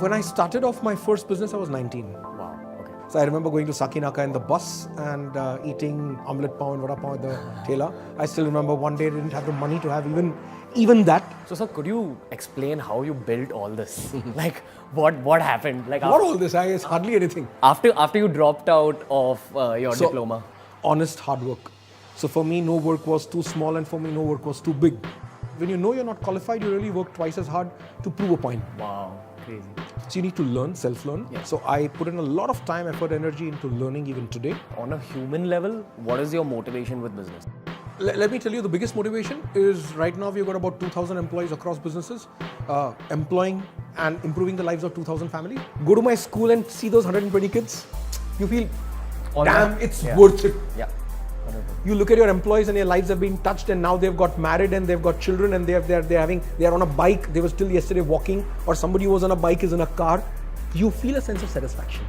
When I started off my first business, I was 19. Wow. Okay. So I remember going to Sakinaka in the bus and eating omelette pav and vada pav at the thela. I still remember one day I didn't have the money to have even that. So, sir, could you explain how you built all this? Like, what happened? Like, Not all this, it's hardly anything. after you dropped out of your diploma. Honest hard work. So for me, no work was too small, and for me, no work was too big. When you know you're not qualified, you really work twice as hard to prove a point. Wow, crazy. So you need to learn, self-learn. Yeah. So I put in a lot of time, effort, energy into learning even today. On a human level, what is your motivation with business? Let me tell you, the biggest motivation is right now we've got about 2,000 employees across businesses, employing and improving the lives of 2,000 families. Go to my school and see those 120 kids. You feel, damn, it's worth it. Yeah. You look at your employees and their lives have been touched, and now they've got married and they've got children, and they are on a bike. They were still yesterday walking, or somebody who was on a bike is in a car. You feel a sense of satisfaction.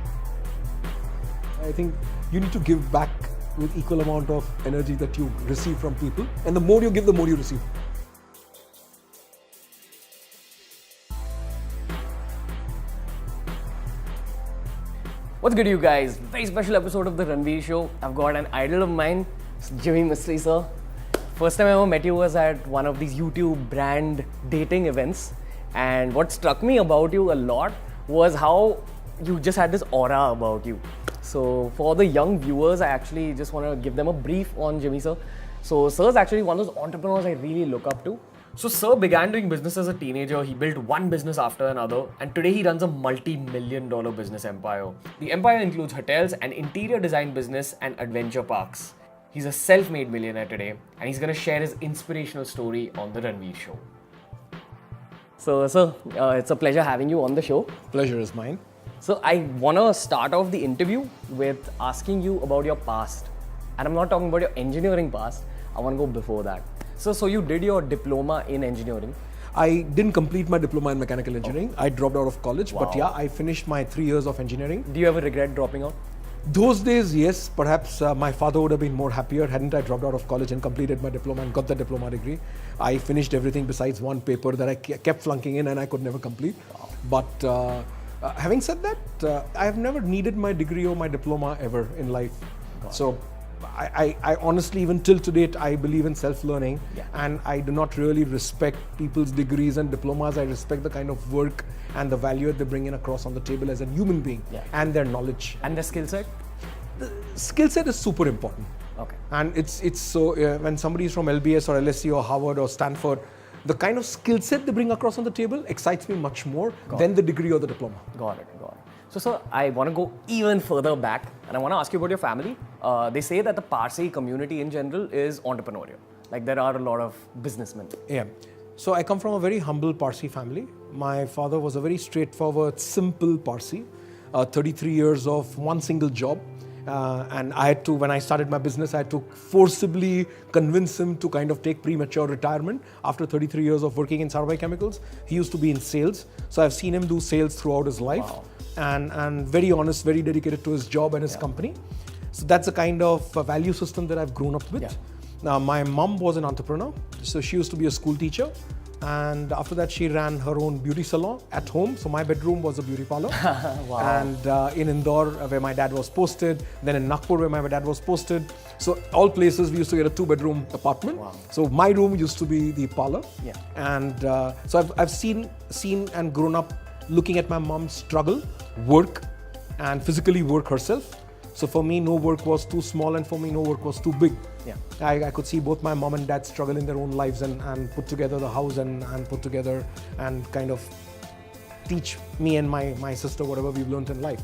I think you need to give back with equal amount of energy that you receive from people, and the more you give, the more you receive. What's good, you guys? Very special episode of the Ranveer Show. I've got an idol of mine, Jimmy Mistry, sir. First time I ever met you was at one of these YouTube brand dating events, and what struck me about you a lot was how you just had this aura about you. So for the young viewers, I actually just want to give them a brief on Jimmy, sir. So sir is actually one of those entrepreneurs I really look up to. So sir began doing business as a teenager. He built one business after another, and today he runs a multi-million-dollar business empire. The empire includes hotels, an interior design business, and adventure parks. He's a self-made millionaire today, and he's going to share his inspirational story on the Ranveer Show. So sir, it's a pleasure having you on the show. Pleasure is mine. So I want to start off the interview with asking you about your past. And I'm not talking about your engineering past. I want to go before that. So you did your diploma in engineering. I didn't complete my diploma in mechanical engineering. I dropped out of college, Wow. but yeah, I finished my 3 years of engineering. Do you ever regret dropping out? Those days, yes, perhaps my father would have been more happier hadn't I dropped out of college and completed my diploma and got the diploma degree. I finished everything besides one paper that I kept flunking in and I could never complete. Wow. But having said that, I have never needed my degree or my diploma ever in life. So I honestly, even till today, I believe in self-learning, and I do not really respect people's degrees and diplomas. I respect the kind of work and the value that they bring in across on the table as a human being and their knowledge. And the skill set? The skill set is super important. Okay. And it's so, when somebody is from LBS or LSE or Harvard or Stanford, the kind of skill set they bring across on the table excites me much more than the degree or the diploma. Got it. So sir, I want to go even further back, and I want to ask you about your family. They say that the Parsi community in general is entrepreneurial. Like there are a lot of businessmen. Yeah. So I come from a very humble Parsi family. My father was a very straightforward, simple Parsi. 33 years of one single job. And I had to, when I started my business, I had to forcibly convince him to kind of take premature retirement after 33 years of working in Sarabhai Chemicals. He used to be in sales. So I've seen him do sales throughout his life. Wow. And very honest, very dedicated to his job and his company. So that's the kind of value system that I've grown up with. Yeah. Now, my mom was an entrepreneur. So she used to be a school teacher. And after that, she ran her own beauty salon at home. So my bedroom was a beauty parlor. Wow. And in Indore, where my dad was posted. Then in Nagpur, where my dad was posted. So all places, we used to get a 2-bedroom apartment. Wow. So my room used to be the parlor. Yeah. And so I've seen and grown up looking at my mom struggle, work, and physically work herself. So for me, no work was too small, and for me, no work was too big. Yeah. I could see both my mom and dad struggle in their own lives and put together the house and put together and kind of teach me and my sister whatever we've learned in life.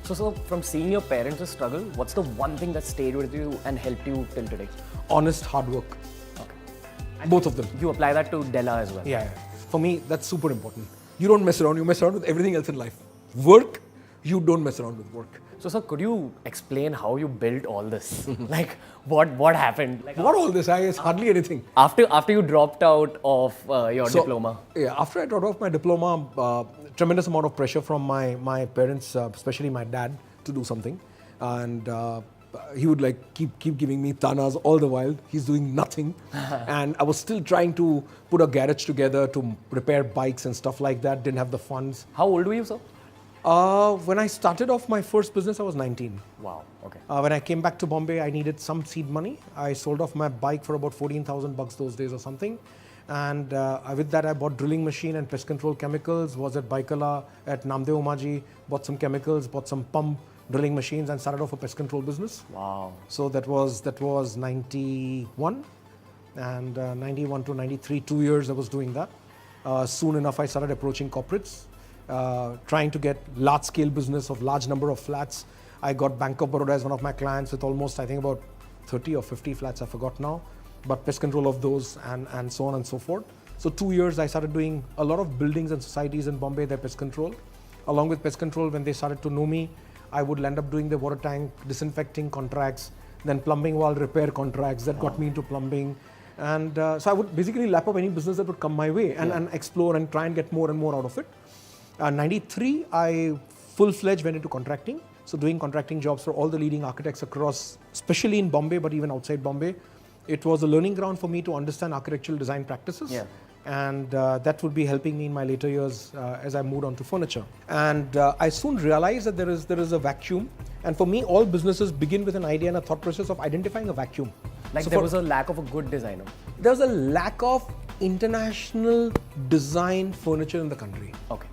So from seeing your parents struggle, what's the one thing that stayed with you and helped you till today? Honest hard work. Okay. Both of them. You apply that to Della as well? Yeah. For me, that's super important. You don't mess around. You mess around with everything else in life. Work, you don't mess around with work. So sir, could you explain how you built all this? Like what happened? Like Not all this, it's hardly anything. After you dropped out of your diploma? Yeah, after I dropped off my diploma, tremendous amount of pressure from my parents, especially my dad, to do something. And he would like keep giving me tanas all the while. He's doing nothing. And I was still trying to put a garage together to repair bikes and stuff like that. Didn't have the funds. How old were you, sir? When I started off my first business, I was 19. Wow, okay. When I came back to Bombay, I needed some seed money. I sold off my bike for about 14,000 bucks those days or something. And with that, I bought drilling machine and pest control chemicals, was at Baikala, at Namdev Umaji, bought some chemicals, bought some pump drilling machines and started off a pest control business. Wow. So that was 91 and 91 to 93, 2 years I was doing that. Soon enough, I started approaching corporates, trying to get large scale business of large number of flats. I got Bank of Baroda as one of my clients with almost, I think about 30 or 50 flats, I forgot now, but pest control of those and so on and so forth. So 2 years I started doing a lot of buildings and societies in Bombay, their pest control. Along with pest control, when they started to know me, I would end up doing the water tank disinfecting contracts, then plumbing wall repair contracts that got me into plumbing. And so I would basically lap up any business that would come my way and explore and try and get more and more out of it. 93, I full-fledged went into contracting. So doing contracting jobs for all the leading architects across, especially in Bombay, but even outside Bombay. It was a learning ground for me to understand architectural design practices. Yeah. And that would be helping me in my later years as I moved on to furniture. And I soon realized that there is a vacuum. And for me, all businesses begin with an idea and a thought process of identifying a vacuum. Like, so there was a lack of a good designer. There was a lack of international design furniture in the country. Okay.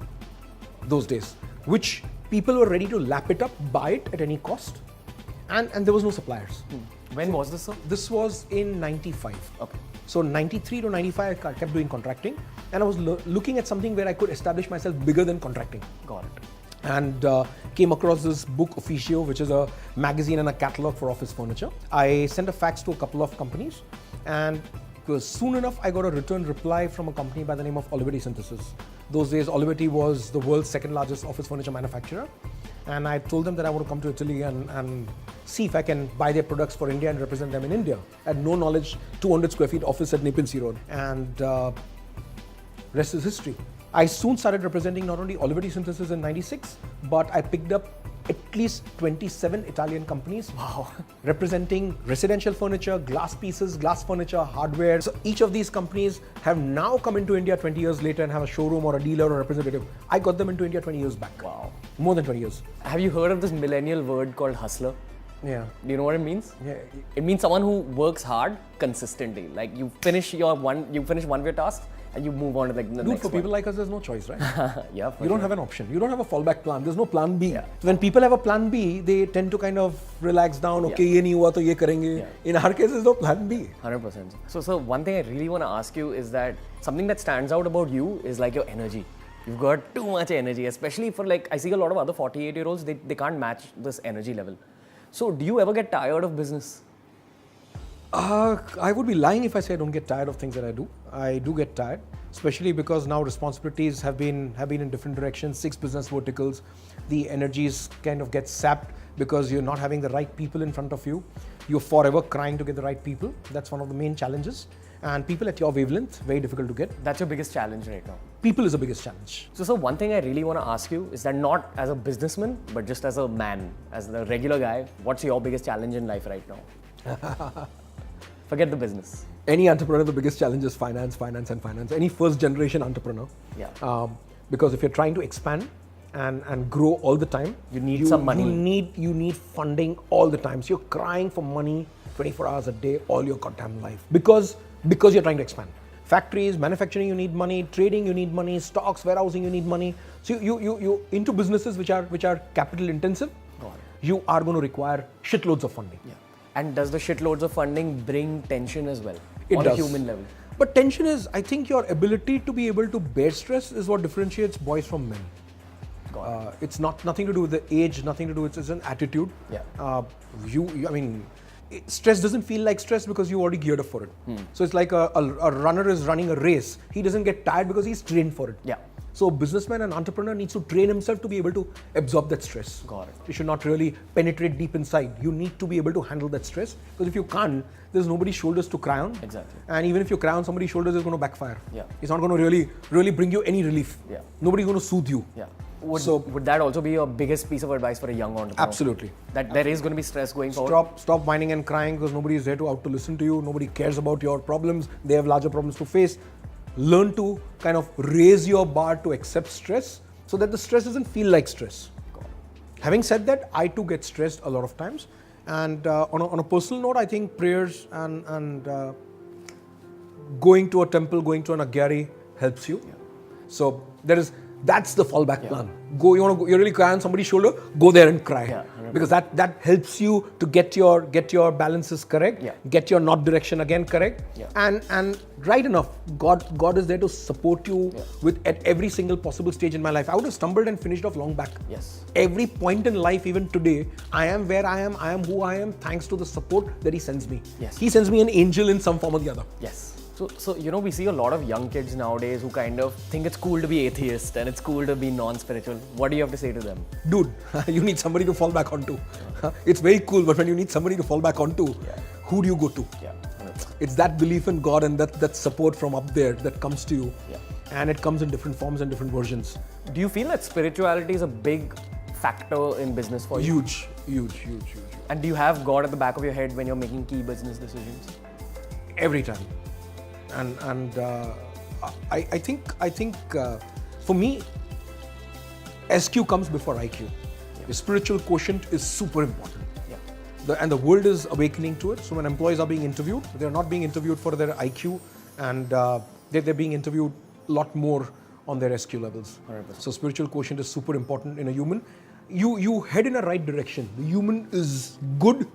Those days, which people were ready to lap it up, buy it at any cost. And there was no suppliers. When was this, sir? This was in 95. Okay. So 93 to 95, I kept doing contracting. And I was looking at something where I could establish myself bigger than contracting. Got it. And came across this book, Officio, which is a magazine and a catalog for office furniture. I sent a fax to a couple of companies. And soon enough, I got a return reply from a company by the name of Allahbadia Synthesis. Those days, Allahbadia was the world's second largest office furniture manufacturer. And I told them that I want to come to Italy and see if I can buy their products for India and represent them in India. I had no knowledge, 200 square feet office at Nepean Sea Road. And rest is history. I soon started representing not only Allahbadia Synthesis in 96, but I picked up at least 27 Italian companies. Wow. Representing residential furniture, glass pieces, glass furniture, hardware. So each of these companies have now come into India 20 years later and have a showroom or a dealer or representative. I got them into India 20 years back. Wow. More than 20 years. Have you heard of this millennial word called hustler? Yeah. Do you know what it means? Yeah. It means someone who works hard consistently. Like, you finish one of your tasks and you move on to like the next For one. people like us, there's no choice, right? Yeah, You don't have an option. You don't have a fallback plan. There's no plan B. Yeah. When people have a plan B, they tend to kind of relax down. Okay, ye nahi hua to ye karenge. Yeah. In our case, there's no plan B. 100%. So one thing I really want to ask you is that something that stands out about you is like your energy. You've got too much energy, especially for like, I see a lot of other 48-year-olds, they can't match this energy level. So do you ever get tired of business? I would be lying if I say I don't get tired of things that I do. I do get tired, especially because now responsibilities have been in different directions, 6 business verticals. The energies kind of get sapped because you're not having the right people in front of you. You're forever crying to get the right people. That's one of the main challenges. And people at your wavelength, very difficult to get. That's your biggest challenge right now. People is the biggest challenge. So one thing I really want to ask you is that not as a businessman, but just as a man, as the regular guy, what's your biggest challenge in life right now? Forget the business. Any entrepreneur, the biggest challenge is finance. Any first generation entrepreneur. Yeah. Because if you're trying to expand and grow all the time, You need some money. You need funding all the time. So you're crying for money 24 hours a day, all your goddamn life. Because you're trying to expand. Factories, manufacturing, you need money. Trading, you need money. Stocks, warehousing, you need money. So you into businesses which are capital intensive. You are going to require shitloads of funding. Yeah. And does the shitloads of funding bring tension as well? It on does. a human level? But tension is, I think your ability to be able to bear stress is what differentiates boys from men. It's nothing to do with the age, nothing to do with, it's an attitude. Yeah. Stress doesn't feel like stress because you already geared up for it. So it's like a runner is running a race. He doesn't get tired because he's trained for it. Yeah. So a businessman and entrepreneur needs to train himself to be able to absorb that stress. Got it. You should not really penetrate deep inside. You need to be able to handle that stress, because if you can't, there's nobody's shoulders to cry on. Exactly. And even if you cry on somebody's shoulders, it's going to backfire. Yeah. It's not going to really bring you any relief. Yeah. Nobody's going to soothe you. Yeah. Would that also be your biggest piece of advice for a young entrepreneur? Absolutely. That there is going to be stress going forward? Stop whining and crying because nobody is there out to listen to you. Nobody cares about your problems. They have larger problems to face. Learn to kind of raise your bar to accept stress so that the stress doesn't feel like stress. Having said that, I too get stressed a lot of times. And on a personal note, I think prayers and going to a temple, going to an agyari helps you. Yeah. So that's the fallback plan. You're really crying on somebody's shoulder, go there and cry. Yeah, because that helps you to get your balances correct, get your knot direction again correct. Yeah. And right enough, God is there to support you at every single possible stage in my life. I would have stumbled and finished off long back. Yes. Every point in life, even today, I am where I am who I am, thanks to the support that He sends me. Yes. He sends me an angel in some form or the other. Yes. So we see a lot of young kids nowadays who kind of think it's cool to be atheist and it's cool to be non-spiritual. What do you have to say to them? Dude, you need somebody to fall back onto. It's very cool, but when you need somebody to fall back onto, who do you go to? Yeah. It's that belief in God and that support from up there that comes to you. Yeah. And it comes in different forms and different versions. Do you feel that spirituality is a big factor in business for you? Huge. And do you have God at the back of your head when you're making key business decisions? Every time. And I think for me, SQ comes before IQ. The spiritual quotient is super important. And the world is awakening to it. So when employees are being interviewed, they're not being interviewed for their IQ, and they're being interviewed a lot more on their SQ levels. 100%. So spiritual quotient is super important in a human. You head in a right direction. The human is good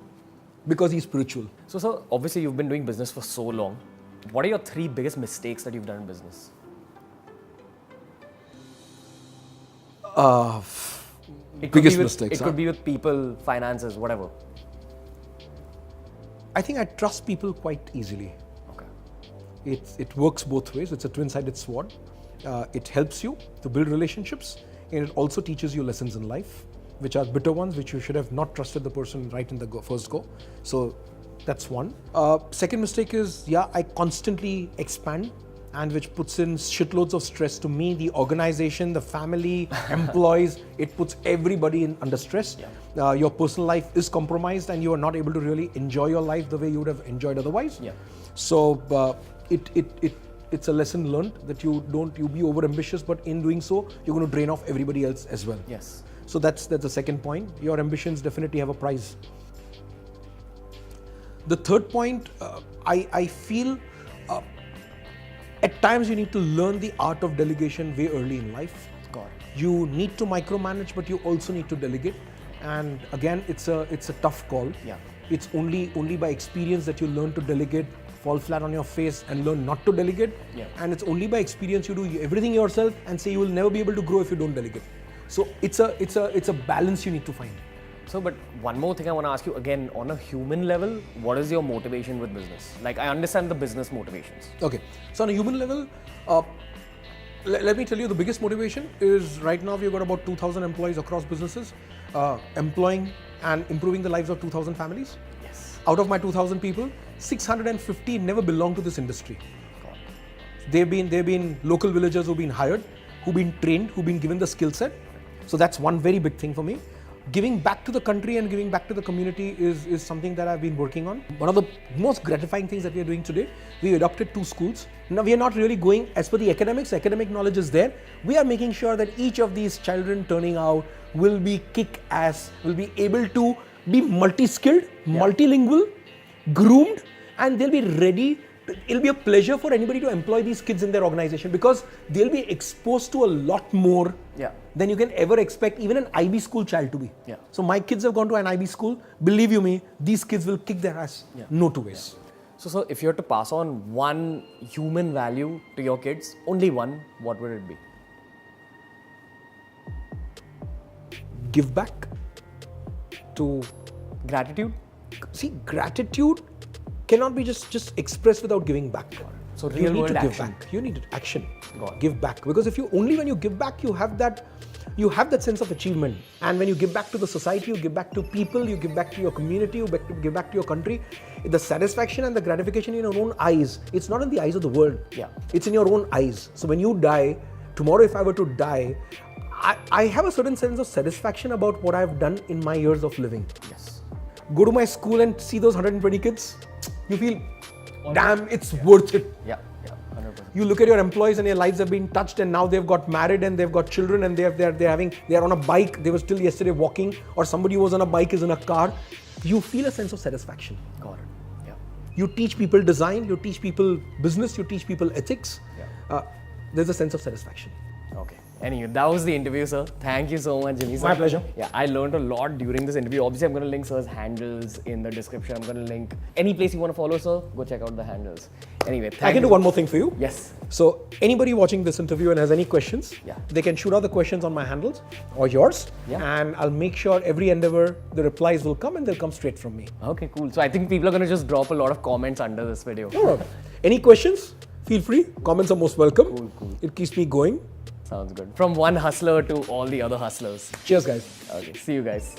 because he's spiritual. So obviously you've been doing business for so long. What are your 3 biggest mistakes that you've done in business? Biggest mistakes. It could be with people, finances, whatever. I think I trust people quite easily. Okay. It works both ways. It's a twin-sided sword. It helps you to build relationships, and it also teaches you lessons in life, which are bitter ones, which you should have not trusted the person right in the first go. So that's one. Second mistake is, I constantly expand, and which puts in shitloads of stress to me, the organization, the family, employees. It puts everybody under stress. Yeah. Your personal life is compromised, and you are not able to really enjoy your life the way you would have enjoyed otherwise. Yeah. So it's a lesson learned that you be over ambitious, but in doing so, you're going to drain off everybody else as well. Yes. So that's the second point. Your ambitions definitely have a price. The third point, I feel at times you need to learn the art of delegation way early in life. God. You need to micromanage, but you also need to delegate. And again, it's a tough call. Yeah. It's only by experience that you learn to delegate, fall flat on your face and learn not to delegate. Yeah. And it's only by experience you do everything yourself and say you will never be able to grow if you don't delegate. So it's a balance you need to find. So, but one more thing I want to ask you again, on a human level, what is your motivation with business? Like, I understand the business motivations. Okay. So on a human level, let me tell you, the biggest motivation is right now we've got about 2,000 employees across businesses, employing and improving the lives of 2,000 families. Yes. Out of my 2,000 people, 650 never belong to this industry. God. They've been local villagers who've been hired, who've been trained, who've been given the skill set. So that's one very big thing for me. Giving back to the country and giving back to the community is something that I've been working on. One of the most gratifying things that we are doing today, we adopted 2 schools. Now we are not really going as per the academics. Academic knowledge is there. We are making sure that each of these children turning out will be kick-ass, will be able to be multi-skilled, multilingual, groomed, and they'll be ready. It'll be a pleasure for anybody to employ these kids in their organization because they'll be exposed to a lot more than you can ever expect even an IB school child to be. Yeah. So my kids have gone to an IB school. Believe you me, these kids will kick their ass. No two ways. So if you had to pass on one human value to your kids, only one, what would it be? Give back to... Gratitude? See, gratitude cannot be just expressed without giving back. So real world to action. Give back. You need action. Got it. Give back, because if you only when you give back you have that sense of achievement, and when you give back to the society, you give back to people, you give back to your community, you give back to your country, the satisfaction and the gratification in your own eyes, it's not in the eyes of the world. Yeah. It's in your own eyes. So when you die tomorrow, if I were to die, I have a certain sense of satisfaction about what I've done in my years of living. Yes. Go to my school and see those 120 kids, you feel, damn, it's worth it. Yeah, 100%. You look at your employees and their lives have been touched, and now they've got married and they've got children, and they're on a bike. They were still yesterday walking, or somebody who was on a bike is in a car. You feel a sense of satisfaction. Got it. Yeah. You teach people design, you teach people business, you teach people ethics. Yeah. There's a sense of satisfaction. Okay. Anyway, that was the interview, sir. Thank you so much, Jimmy, sir. My pleasure. Yeah, I learned a lot during this interview. Obviously, I'm going to link sir's handles in the description. I'm going to link any place you want to follow, sir. Go check out the handles. Anyway, I can do one more thing for you. Yes. So anybody watching this interview and has any questions, they can shoot out the questions on my handles or yours, and I'll make sure every endeavor, the replies will come and they'll come straight from me. Okay, cool. So I think people are going to just drop a lot of comments under this video. No. Any questions? Feel free. Comments are most welcome. Cool. It keeps me going. Sounds good. From one hustler to all the other hustlers. Cheers, guys. Okay, see you guys.